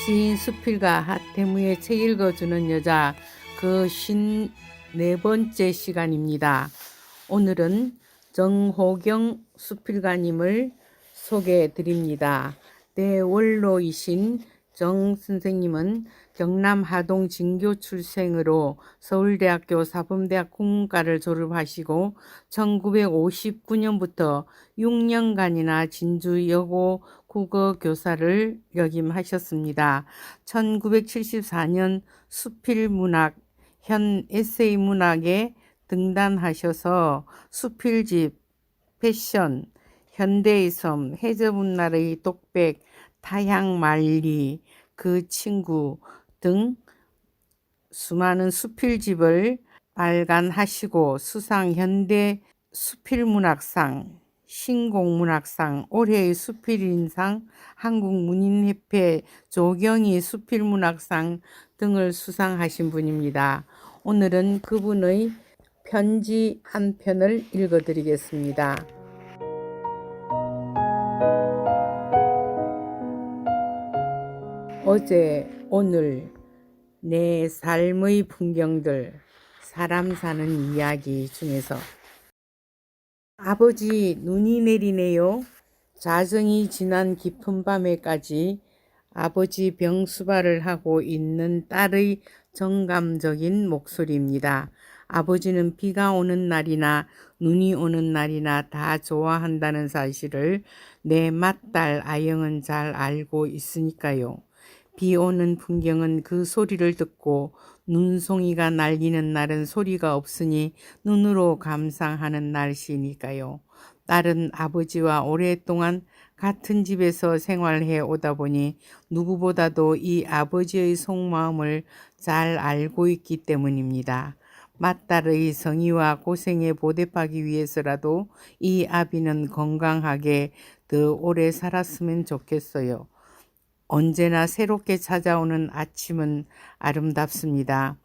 시인 수필가 하태무의 책 읽어주는 여자 그 54번째 시간입니다. 오늘은 정호경 수필가님을 소개해 드립니다. 대원로이신 정 선생님은 경남 하동 진교 출생으로 서울대학교 사범대학 국문과를 졸업하시고 1959년부터 6년간이나 진주 여고 국어교사를 역임하셨습니다. 1974년 수필문학, 현 에세이문학에 등단하셔서 수필집, 패션, 현대의 섬, 해저분날의 독백, 타향만리, 그 친구 등 수많은 수필집을 발간하시고 수상 현대 수필문학상, 신공문학상, 올해의 수필인상, 한국문인협회 조경희 수필문학상 등을 수상하신 분입니다. 오늘은 그분의 편지 한 편을 읽어드리겠습니다. 어제, 오늘, 내 삶의 풍경들, 사람 사는 이야기 중에서 아버지, 눈이 내리네요. 자정이 지난 깊은 밤에까지 아버지 병수발을 하고 있는 딸의 정감적인 목소리입니다. 아버지는 비가 오는 날이나 눈이 오는 날이나 다 좋아한다는 사실을 내 맏딸 아영은 잘 알고 있으니까요. 비 오는 풍경은 그 소리를 듣고 눈송이가 날리는 날은 소리가 없으니 눈으로 감상하는 날씨니까요. 딸은 아버지와 오랫동안 같은 집에서 생활해 오다 보니 누구보다도 이 아버지의 속마음을 잘 알고 있기 때문입니다. 맏딸의 성의와 고생에 보답하기 위해서라도 이 아비는 건강하게 더 오래 살았으면 좋겠어요. 언제나 새롭게 찾아오는 아침은 아름답습니다.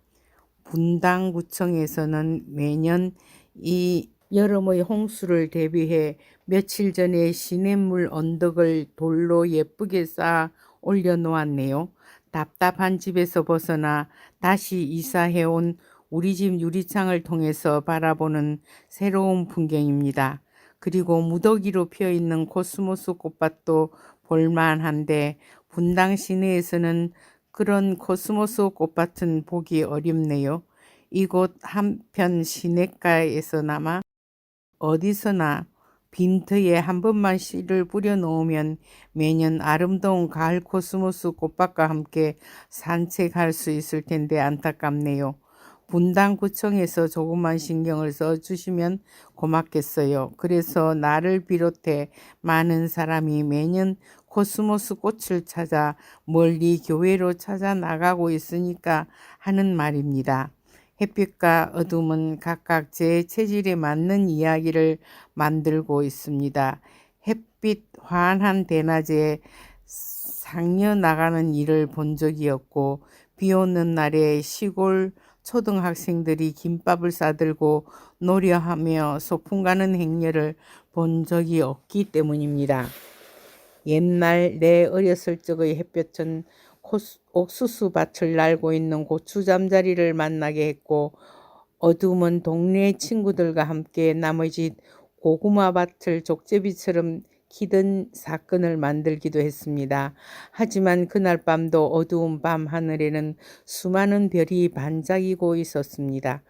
분당구청에서는 매년 이 여름의 홍수를 대비해 며칠 전에 시냇물 언덕을 돌로 예쁘게 쌓아 올려놓았네요. 답답한 집에서 벗어나 다시 이사해온 우리 집 유리창을 통해서 바라보는 새로운 풍경입니다. 그리고 무더기로 피어있는 코스모스 꽃밭도 볼만한데 분당 시내에서는 그런 코스모스 꽃밭은 보기 어렵네요. 이곳 한편 시냇가에서나마 어디서나 빈터에 한 번만 씨를 뿌려 놓으면 매년 아름다운 가을 코스모스 꽃밭과 함께 산책할 수 있을 텐데 안타깝네요. 분당구청에서 조금만 신경을 써주시면 고맙겠어요. 그래서 나를 비롯해 많은 사람이 매년 코스모스 꽃을 찾아 멀리 교회로 찾아 나가고 있으니까 하는 말입니다. 햇빛과 어둠은 각각 제 체질에 맞는 이야기를 만들고 있습니다. 햇빛 환한 대낮에 상려 나가는 일을 본 적이 없고 비 오는 날에 시골 초등학생들이 김밥을 싸들고 노래하며 소풍 가는 행렬을 본 적이 없기 때문입니다. 옛날 내 어렸을 적의 햇볕은 옥수수밭을 날고 있는 고추 잠자리를 만나게 했고 어둠은 동네 친구들과 함께 나머지 고구마밭을 족제비처럼 키던 사건을 만들기도 했습니다. 하지만 그날 밤도 어두운 밤 하늘에는 수많은 별이 반짝이고 있었습니다.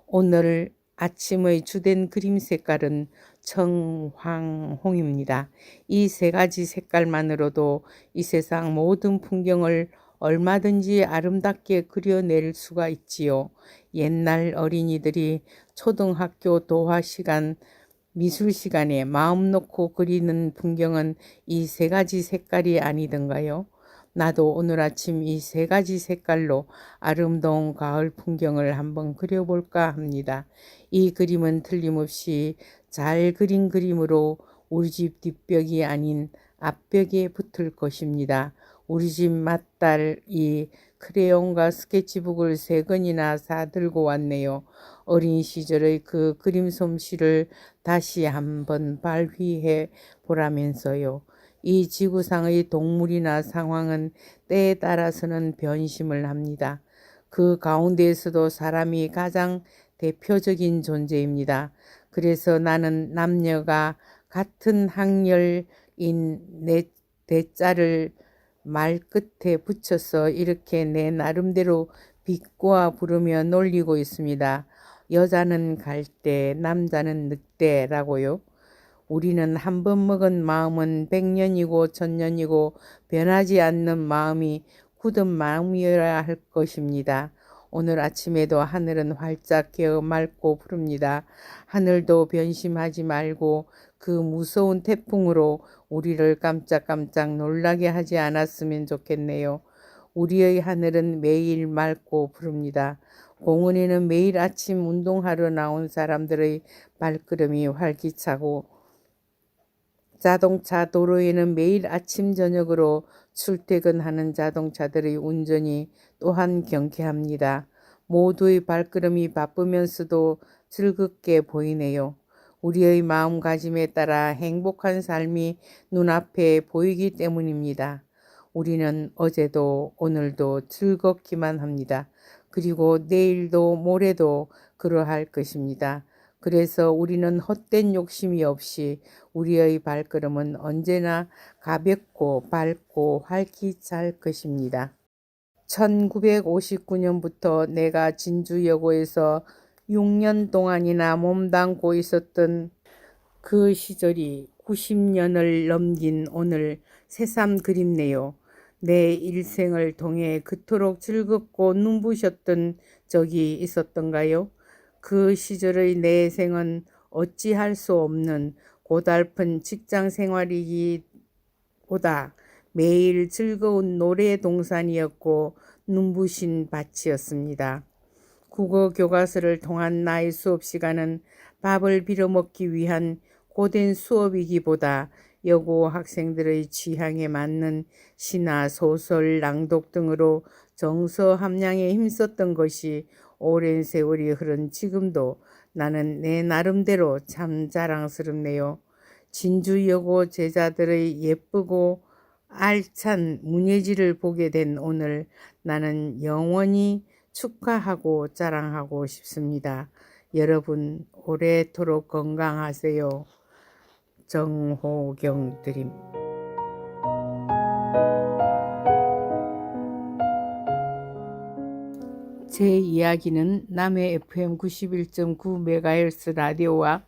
오늘 아침의 주된 그림 색깔은 청황홍입니다. 이 세 가지 색깔만으로도 이 세상 모든 풍경을 얼마든지 아름답게 그려낼 수가 있지요. 옛날 어린이들이 초등학교 도화 시간, 미술 시간에 마음 놓고 그리는 풍경은 이 세 가지 색깔이 아니던가요? 나도 오늘 아침 이 세 가지 색깔로 아름다운 가을 풍경을 한번 그려볼까 합니다. 이 그림은 틀림없이 잘 그린 그림으로 우리 집 뒷벽이 아닌 앞벽에 붙을 것입니다. 우리 집 맏딸이 크레용과 스케치북을 3권이나 사들고 왔네요. 어린 시절의 그 그림 솜씨를 다시 한번 발휘해 보라면서요. 이 지구상의 동물이나 상황은 때에 따라서는 변심을 합니다. 그 가운데에서도 사람이 가장 대표적인 존재입니다. 그래서 나는 남녀가 같은 학렬인 내 대자를 말 끝에 붙여서 이렇게 내 나름대로 비꼬아 부르며 놀리고 있습니다. 여자는 갈대, 남자는 늑대라고요. 우리는 한 번 먹은 마음은 100년이고 1000년이고 변하지 않는 마음이 굳은 마음이어야 할 것입니다. 오늘 아침에도 하늘은 활짝 개어 맑고 푸릅니다. 하늘도 변심하지 말고 그 무서운 태풍으로 우리를 깜짝깜짝 놀라게 하지 않았으면 좋겠네요. 우리의 하늘은 매일 맑고 푸릅니다. 공원에는 매일 아침 운동하러 나온 사람들의 발걸음이 활기차고 자동차 도로에는 매일 아침 저녁으로 출퇴근하는 자동차들의 운전이 또한 경쾌합니다. 모두의 발걸음이 바쁘면서도 즐겁게 보이네요. 우리의 마음가짐에 따라 행복한 삶이 눈앞에 보이기 때문입니다. 우리는 어제도 오늘도 즐겁기만 합니다. 그리고 내일도 모레도 그러할 것입니다. 그래서 우리는 헛된 욕심이 없이 우리의 발걸음은 언제나 가볍고 밝고 활기찰 것입니다. 1959년부터 내가 진주여고에서 6년 동안이나 몸담고 있었던 그 시절이 90년을 넘긴 오늘 새삼 그립네요. 내 일생을 통해 그토록 즐겁고 눈부셨던 적이 있었던가요? 그 시절의 내 생은 어찌할 수 없는 고달픈 직장 생활이기보다 매일 즐거운 노래 동산이었고 눈부신 밭이었습니다. 국어 교과서를 통한 나의 수업 시간은 밥을 빌어먹기 위한 고된 수업이기보다 여고 학생들의 취향에 맞는 시나 소설, 낭독 등으로 정서 함량에 힘썼던 것이 오랜 세월이 흐른 지금도 나는 내 나름대로 참 자랑스럽네요. 진주여고 제자들의 예쁘고 알찬 문예지를 보게 된 오늘 나는 영원히 축하하고 자랑하고 싶습니다. 여러분 오래도록 건강하세요. 정호경 드림. 제 이야기는 남해 FM 91.9MHz 라디오와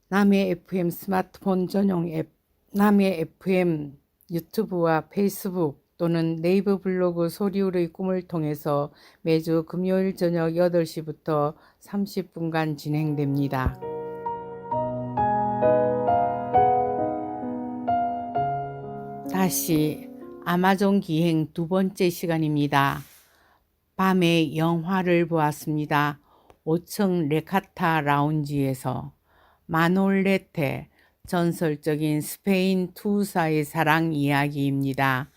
남해 FM 스마트폰 전용 앱, 남해 FM 유튜브와 페이스북 또는 네이버 블로그 소리울의 꿈을 통해서 매주 금요일 저녁 8시부터 30분간 진행됩니다. 다시 아마존 기행 두 번째 시간입니다. 밤에 영화를 보았습니다. 5층 레카타 라운지에서 마놀레테, 전설적인 스페인 투사의 사랑 이야기입니다.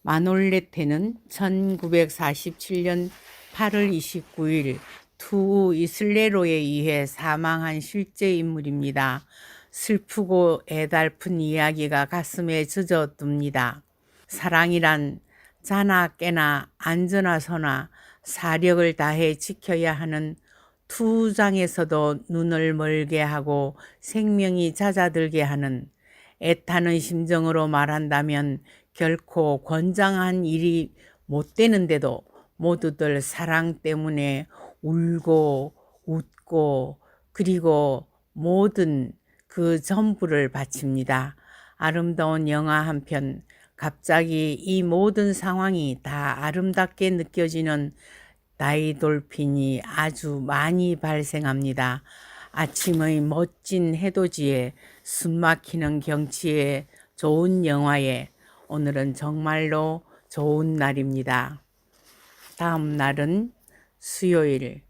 마놀레테는 1947년 8월 29일 투우 이슬레로에 의해 사망한 실제 인물입니다. 슬프고 애달픈 이야기가 가슴에 젖어듭니다. 사랑이란 자나 깨나 안전하 서나 사력을 다해 지켜야 하는 투장에서도 눈을 멀게 하고 생명이 잦아들게 하는 애타는 심정으로 말한다면 결코 권장한 일이 못 되는데도 모두들 사랑 때문에 울고 웃고 그리고 모든 그 전부를 바칩니다. 아름다운 영화 한 편, 갑자기 이 모든 상황이 다 아름답게 느껴지는 다이돌핀이 아주 많이 발생합니다. 아침의 멋진 해돋이에 숨막히는 경치에 좋은 영화에 오늘은 정말로 좋은 날입니다. 다음 날은 수요일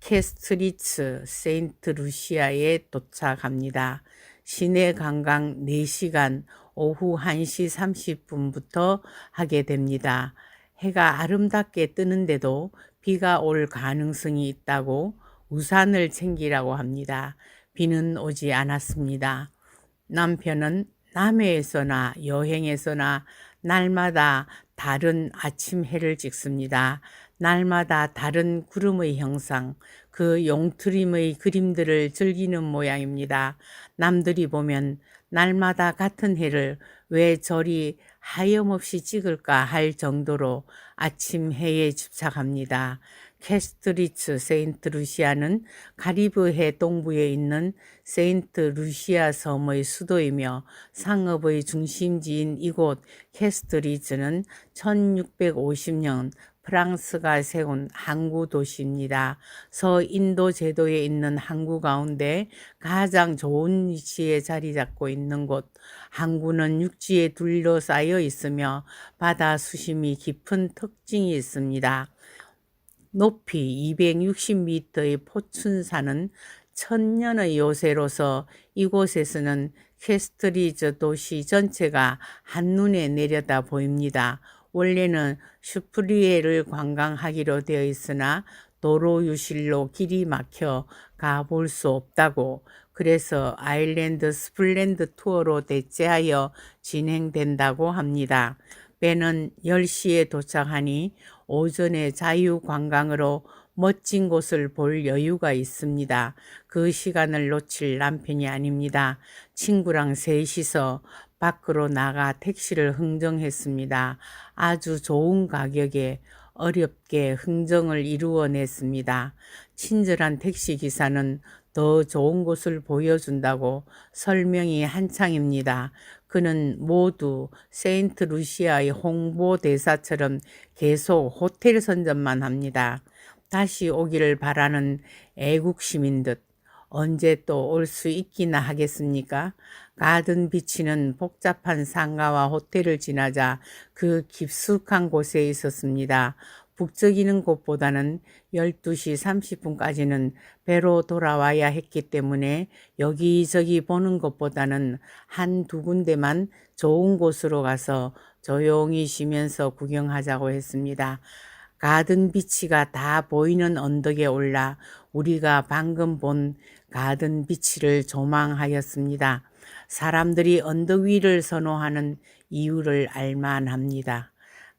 캐스트리츠 세인트 루시아에 도착합니다. 시내 관광 4시간 오후 1시 30분부터 하게 됩니다. 해가 아름답게 뜨는데도 비가 올 가능성이 있다고 우산을 챙기라고 합니다. 비는 오지 않았습니다. 남편은 남해에서나 여행에서나 날마다 다른 아침 해를 찍습니다. 날마다 다른 구름의 형상, 그 용트림의 그림들을 즐기는 모양입니다. 남들이 보면 날마다 같은 해를 왜 저리 하염없이 찍을까 할 정도로 아침 해에 집착합니다. 캐스트리츠 세인트 루시아는 카리브해 동부에 있는 세인트 루시아 섬의 수도이며 상업의 중심지인 이곳 캐스트리츠는 1650년 프랑스가 세운 항구 도시입니다. 서인도 제도에 있는 항구 가운데 가장 좋은 위치에 자리 잡고 있는 곳. 항구는 육지에 둘러싸여 있으며 바다 수심이 깊은 특징이 있습니다. 높이 260m의 포춘산은 천년의 요새로서 이곳에서는 캐스트리즈 도시 전체가 한눈에 내려다 보입니다. 원래는 슈프리에를 관광하기로 되어 있으나 도로 유실로 길이 막혀 가볼 수 없다고, 그래서 아일랜드 스플렌드 투어로 대체하여 진행된다고 합니다. 배는 10시에 도착하니 오전에 자유관광으로 멋진 곳을 볼 여유가 있습니다. 그 시간을 놓칠 남편이 아닙니다. 친구랑 셋이서 밖으로 나가 택시를 흥정했습니다. 아주 좋은 가격에 어렵게 흥정을 이루어냈습니다. 친절한 택시기사는 더 좋은 곳을 보여준다고 설명이 한창입니다. 그는 모두 세인트 루시아의 홍보대사처럼 계속 호텔 선전만 합니다. 다시 오기를 바라는 애국심인 듯. 언제 또 올 수 있기나 하겠습니까? 가든 비치는 복잡한 상가와 호텔을 지나자 그 깊숙한 곳에 있었습니다. 북적이는 곳보다는 12시 30분까지는 배로 돌아와야 했기 때문에 여기저기 보는 것보다는 한두 군데만 좋은 곳으로 가서 조용히 쉬면서 구경하자고 했습니다. 가든 비치가 다 보이는 언덕에 올라 우리가 방금 본 가든 비치를 조망하였습니다. 사람들이 언덕 위를 선호하는 이유를 알만합니다.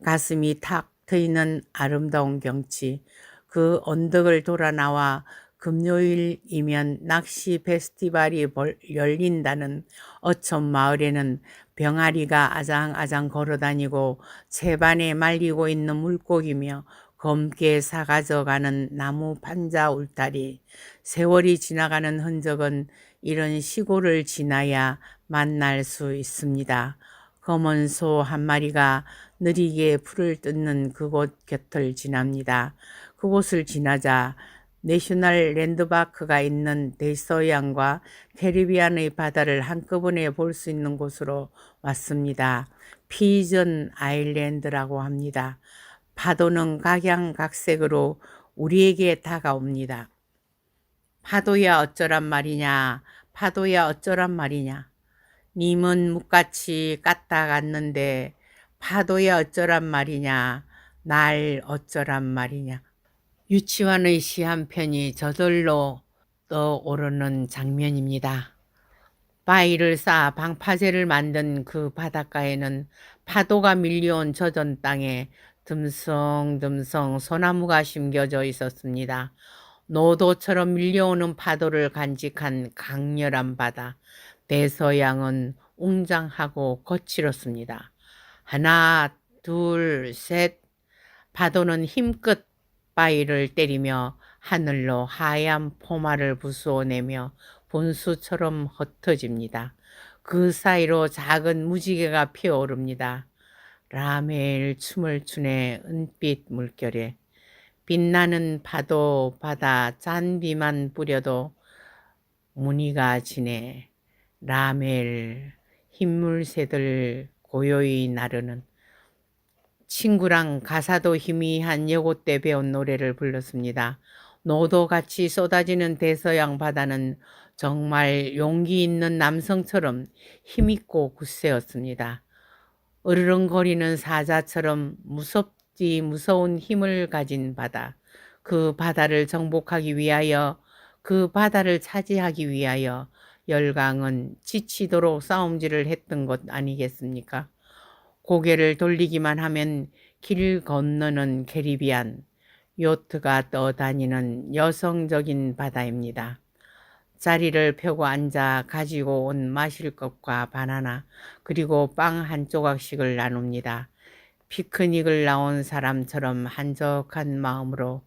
가슴이 탁 트이는 아름다운 경치, 그 언덕을 돌아 나와 금요일이면 낚시 페스티벌이 열린다는 어촌 마을에는 병아리가 아장아장 걸어다니고 채반에 말리고 있는 물고기며 검게 사가져가는 나무 판자 울타리, 세월이 지나가는 흔적은 이런 시골을 지나야 만날 수 있습니다. 검은 소 한 마리가 느리게 풀을 뜯는 그곳 곁을 지납니다. 그곳을 지나자 내셔널 랜드마크가 있는 대서양과 캐리비안의 바다를 한꺼번에 볼 수 있는 곳으로 왔습니다. 피전 아일랜드라고 합니다. 파도는 각양각색으로 우리에게 다가옵니다. 파도야 어쩌란 말이냐, 파도야 어쩌란 말이냐. 님은 묵같이 까딱 갔는데 파도야 어쩌란 말이냐, 날 어쩌란 말이냐. 유치원의 시 한 편이 저절로 떠오르는 장면입니다. 바위를 쌓아 방파제를 만든 그 바닷가에는 파도가 밀려온 젖은 땅에 듬성듬성 소나무가 심겨져 있었습니다. 노도처럼 밀려오는 파도를 간직한 강렬한 바다. 대서양은 웅장하고 거칠었습니다. 하나, 둘, 셋. 파도는 힘껏 바위를 때리며 하늘로 하얀 포마를 부수어내며 분수처럼 흩어집니다. 그 사이로 작은 무지개가 피어오릅니다. 라멜 춤을 추네 은빛 물결에 빛나는 파도 바다 잔비만 뿌려도 무늬가 지네. 라멜 흰물새들 고요히 나르는. 친구랑 가사도 희미한 여고 때 배운 노래를 불렀습니다. 노도같이 쏟아지는 대서양 바다는 정말 용기 있는 남성처럼 힘있고 굳세었습니다. 으르렁거리는 사자처럼 무섭디 무서운 힘을 가진 바다. 그 바다를 정복하기 위하여, 그 바다를 차지하기 위하여 열강은 지치도록 싸움질을 했던 것 아니겠습니까? 고개를 돌리기만 하면 길 건너는 캐리비안, 요트가 떠다니는 여성적인 바다입니다. 자리를 펴고 앉아 가지고 온 마실 것과 바나나 그리고 빵 한 조각씩을 나눕니다. 피크닉을 나온 사람처럼 한적한 마음으로.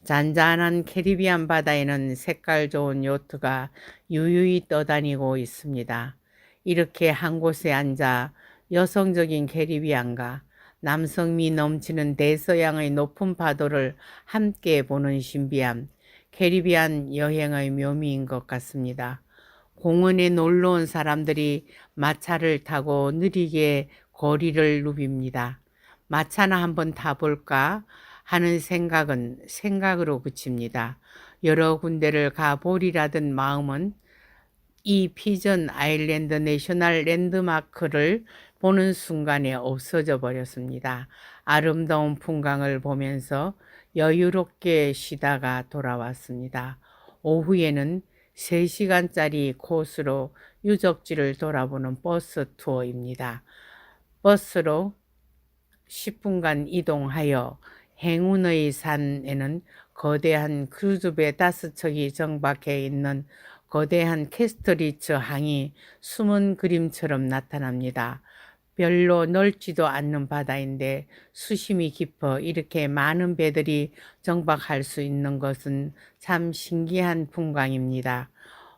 잔잔한 캐리비안 바다에는 색깔 좋은 요트가 유유히 떠다니고 있습니다. 이렇게 한 곳에 앉아 여성적인 캐리비안과 남성미 넘치는 대서양의 높은 파도를 함께 보는 신비함, 캐리비안 여행의 묘미인 것 같습니다. 공원에 놀러 온 사람들이 마차를 타고 느리게 거리를 누빕니다. 마차나 한번 타볼까 하는 생각은 생각으로 그칩니다. 여러 군데를 가보리라던 마음은 이 피전 아일랜드 내셔널 랜드마크를 보는 순간에 없어져 버렸습니다. 아름다운 풍광을 보면서 여유롭게 쉬다가 돌아왔습니다. 오후에는 3시간짜리 코스로 유적지를 돌아보는 버스 투어입니다. 버스로 10분간 이동하여 행운의 산에는 거대한 크루즈배 5척이 정박해 있는 거대한 캐스터리츠 항이 숨은 그림처럼 나타납니다. 별로 넓지도 않는 바다인데 수심이 깊어 이렇게 많은 배들이 정박할 수 있는 것은 참 신기한 풍광입니다.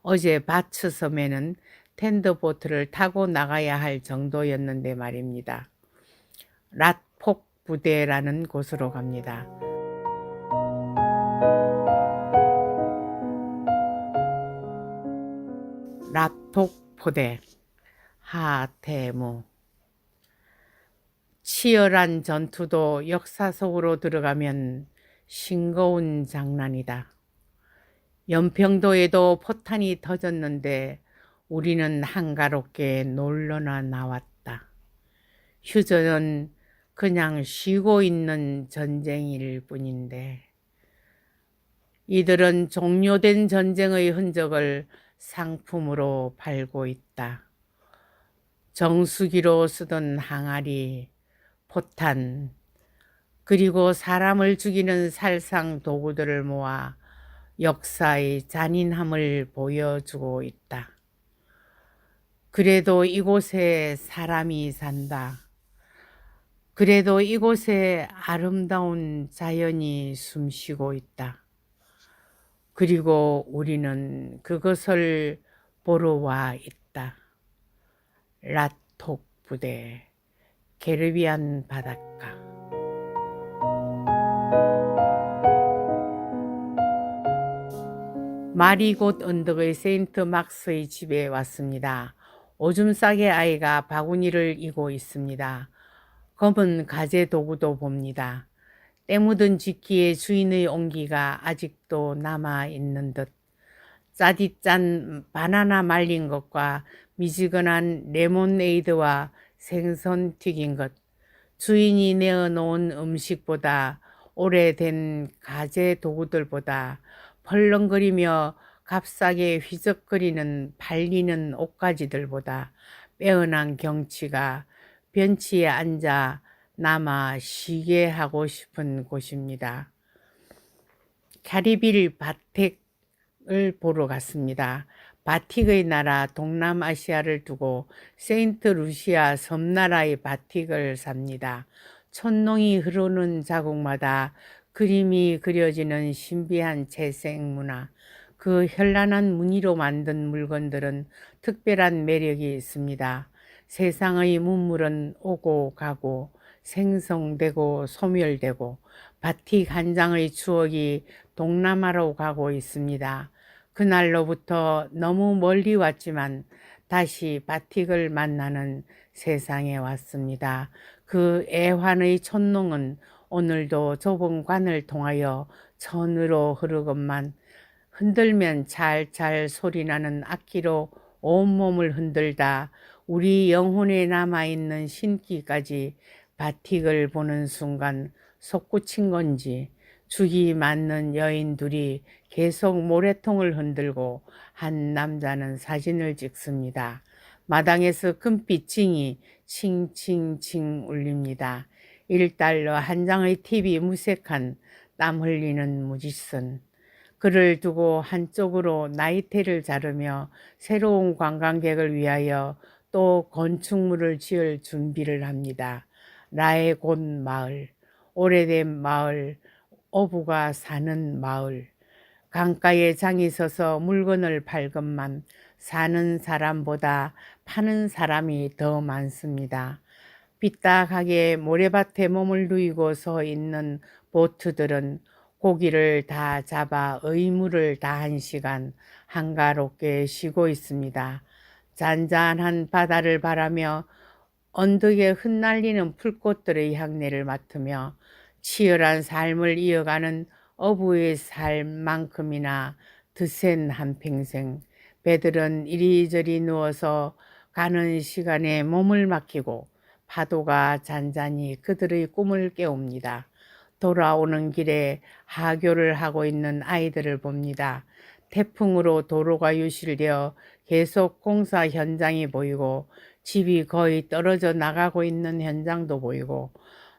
어제 바츠 섬에는 텐더보트를 타고 나가야 할 정도였는데 말입니다. 랏폭 부대라는 곳으로 갑니다. 랏폭 부대, 하테무. 치열한 전투도 역사 속으로 들어가면 싱거운 장난이다. 연평도에도 포탄이 터졌는데 우리는 한가롭게 놀러나 나왔다. 휴전은 그냥 쉬고 있는 전쟁일 뿐인데 이들은 종료된 전쟁의 흔적을 상품으로 팔고 있다. 정수기로 쓰던 항아리, 포탄, 그리고 사람을 죽이는 살상 도구들을 모아 역사의 잔인함을 보여주고 있다. 그래도 이곳에 사람이 산다. 그래도 이곳에 아름다운 자연이 숨쉬고 있다. 그리고 우리는 그것을 보러 와 있다. 랏폭 부대, 캐리비안 바닷가. 마리곶 언덕의 세인트 막스의 집에 왔습니다. 오줌 싸개 아이가 바구니를 이고 있습니다. 검은 가재 도구도 봅니다. 때 묻은 쥐끼에 주인의 온기가 아직도 남아있는 듯. 짜디짠 바나나 말린 것과 미지근한 레모네이드와 생선 튀긴 것. 주인이 내어놓은 음식보다 오래된 가재 도구들보다 펄렁거리며 값싸게 휘적거리는 발리는 옷가지들보다 빼어난 경치가 벤치에 앉아 남아 쉬게 하고 싶은 곳입니다. 캐리빌 바틱을 보러 갔습니다. 바틱의 나라 동남아시아를 두고 세인트 루시아 섬나라의 바틱을 삽니다. 촌농이 흐르는 자국마다 그림이 그려지는 신비한 재생 문화, 그 현란한 무늬로 만든 물건들은 특별한 매력이 있습니다. 세상의 문물은 오고 가고 생성되고 소멸되고 바틱 한 장의 추억이 동남아로 가고 있습니다. 그날로부터 너무 멀리 왔지만 다시 바틱을 만나는 세상에 왔습니다. 그 애환의 촌농은 오늘도 좁은 관을 통하여 천으로 흐르건만 흔들면 찰찰 소리나는 악기로 온몸을 흔들다 우리 영혼에 남아있는 신기까지 바틱을 보는 순간 솟구친 건지 죽이 맞는 여인 둘이 계속 모래통을 흔들고 한 남자는 사진을 찍습니다. 마당에서 금빛 징이 칭칭칭 울립니다. 1달러 한 장의 팁이 무색한 땀 흘리는 무지선. 그를 두고 한쪽으로 나이테를 자르며 새로운 관광객을 위하여 또 건축물을 지을 준비를 합니다. 라에곤 마을, 오래된 마을, 어부가 사는 마을. 강가에 장이 서서 물건을 팔건만 사는 사람보다 파는 사람이 더 많습니다. 삐딱하게 모래밭에 몸을 누이고 서 있는 보트들은 고기를 다 잡아 의무를 다한 시간 한가롭게 쉬고 있습니다. 잔잔한 바다를 바라며 언덕에 흩날리는 풀꽃들의 향내를 맡으며 치열한 삶을 이어가는 어부의 삶만큼이나 드센 한평생. 배들은 이리저리 누워서 가는 시간에 몸을 맡기고 파도가 잔잔히 그들의 꿈을 깨웁니다. 돌아오는 길에 하교를 하고 있는 아이들을 봅니다. 태풍으로 도로가 유실되어 계속 공사 현장이 보이고 집이 거의 떨어져 나가고 있는 현장도 보이고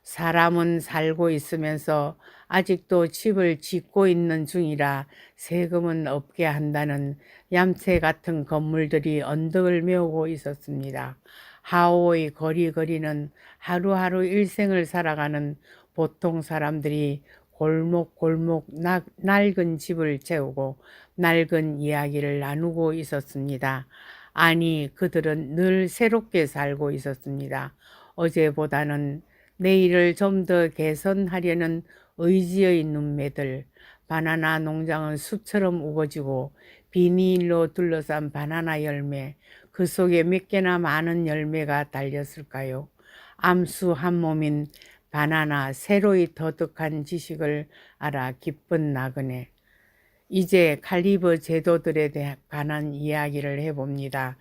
사람은 살고 있으면서 아직도 집을 짓고 있는 중이라 세금은 없게 한다는 얌체 같은 건물들이 언덕을 메우고 있었습니다. 하오의 거리거리는 하루하루 일생을 살아가는 보통 사람들이 골목골목 낡은 집을 채우고 낡은 이야기를 나누고 있었습니다. 아니, 그들은 늘 새롭게 살고 있었습니다. 어제보다는 내일을 좀 더 개선하려는 의지의 눈매들. 바나나 농장은 숲처럼 우거지고 비닐로 둘러싼 바나나 열매, 그 속에 몇 개나 많은 열매가 달렸을까요? 암수 한 몸인 바나나, 새로이 터득한 지식을 알아 기쁜 나그네. 이제 칼리브 제도들에 관한 이야기를 해봅니다.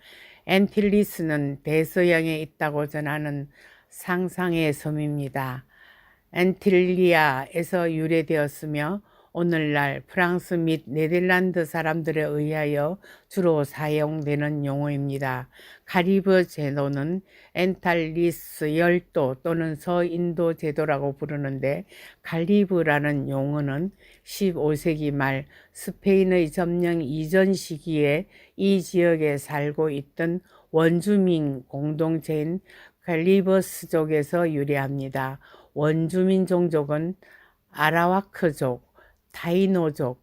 엔틸리스는 대서양에 있다고 전하는 상상의 섬입니다. 엔틸리아에서 유래되었으며 오늘날 프랑스 및 네덜란드 사람들에 의하여 주로 사용되는 용어입니다. 카리브 제도는 엔탈리스 열도 또는 서인도 제도라고 부르는데 칼리브라는 용어는 15세기 말 스페인의 점령 이전 시기에 이 지역에 살고 있던 원주민 공동체인 칼리버스족에서 유래합니다. 원주민 종족은 아라와크족, 타이노족,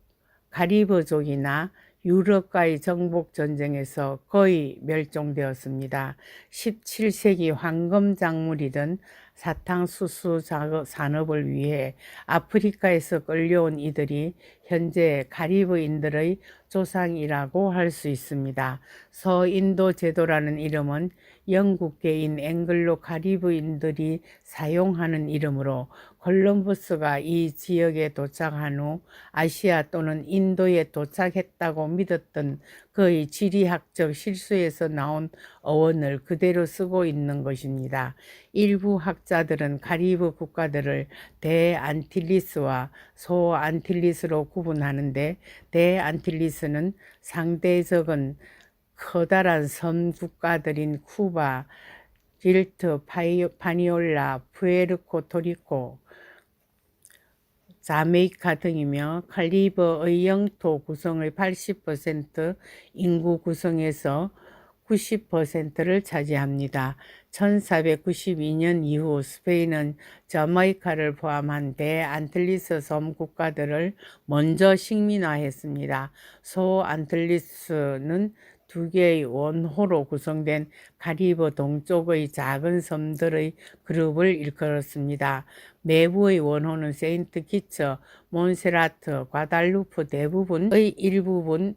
카리브족이나 유럽과의 정복 전쟁에서 거의 멸종되었습니다. 17세기 황금 작물이던 사탕수수 산업을 위해 아프리카에서 끌려온 이들이 현재 카리브인들의 조상이라고 할 수 있습니다. 서인도 제도라는 이름은 영국계인 앵글로 카리브인들이 사용하는 이름으로 콜럼버스가 이 지역에 도착한 후 아시아 또는 인도에 도착했다고 믿었던 그의 지리학적 실수에서 나온 어원을 그대로 쓰고 있는 것입니다. 일부 학자들은 카리브 국가들을 대안틸리스와 소안틸리스로 구분하는데 대안틸리스는 상대적은 커다란 섬 국가들인 쿠바, 길트, 파니올라, 푸에르토리코, 자메이카 등이며 카리브의 영토 구성의 80%, 인구 구성에서 90%를 차지합니다. 1492년 이후 스페인은 자메이카를 포함한 대안틀리스 섬 국가들을 먼저 식민화했습니다. 소안틀리스는 두 개의 원호로 구성된 카리브 동쪽의 작은 섬들의 그룹을 일컬었습니다. 내부의 원호는 세인트 키처, 몬세라트, 과달루프 대부분의 일부분,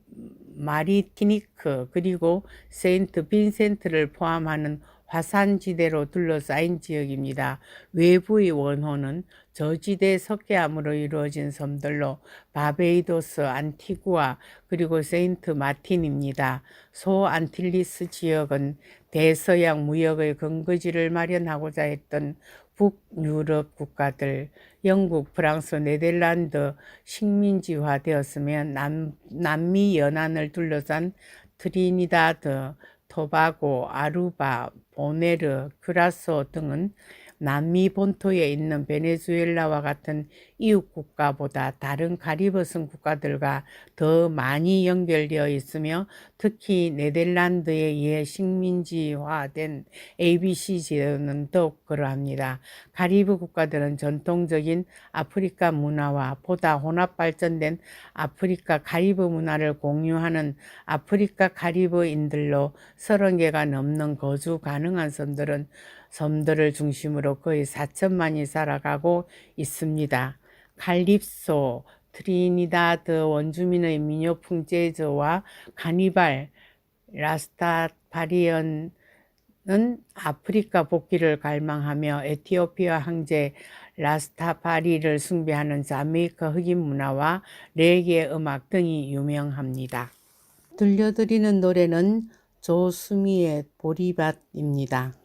마리티니크 그리고 세인트 빈센트를 포함하는 화산지대로 둘러싸인 지역입니다. 외부의 원호는 저지대 석회암으로 이루어진 섬들로 바베이도스, 안티구아 그리고 세인트 마틴입니다. 소안틸리스 지역은 대서양 무역의 근거지를 마련하고자 했던 북유럽 국가들, 영국, 프랑스, 네덜란드 식민지화되었으며 남미 연안을 둘러싼 트리니다드, 토바고, 아루바, 보네르, 큐라소 등은 남미 본토에 있는 베네수엘라와 같은 이웃 국가보다 다른 카리브성 국가들과 더 많이 연결되어 있으며 특히 네덜란드에 의해 식민지화된 ABC 지대는 더욱 그러합니다. 카리브 국가들은 전통적인 아프리카 문화와 보다 혼합 발전된 아프리카 카리브 문화를 공유하는 아프리카 카리브인들로 30개가 넘는 거주 가능한 섬들을 중심으로 거의 4천만이 살아가고 있습니다. 칼립소, 트리니다드 원주민의 민요풍 재즈와 카니발, 라스타파리언은 아프리카 복귀를 갈망하며 에티오피아 황제 라스타파리를 숭배하는 자메이카 흑인 문화와 레게 음악 등이 유명합니다. 들려드리는 노래는 조수미의 보리밭입니다.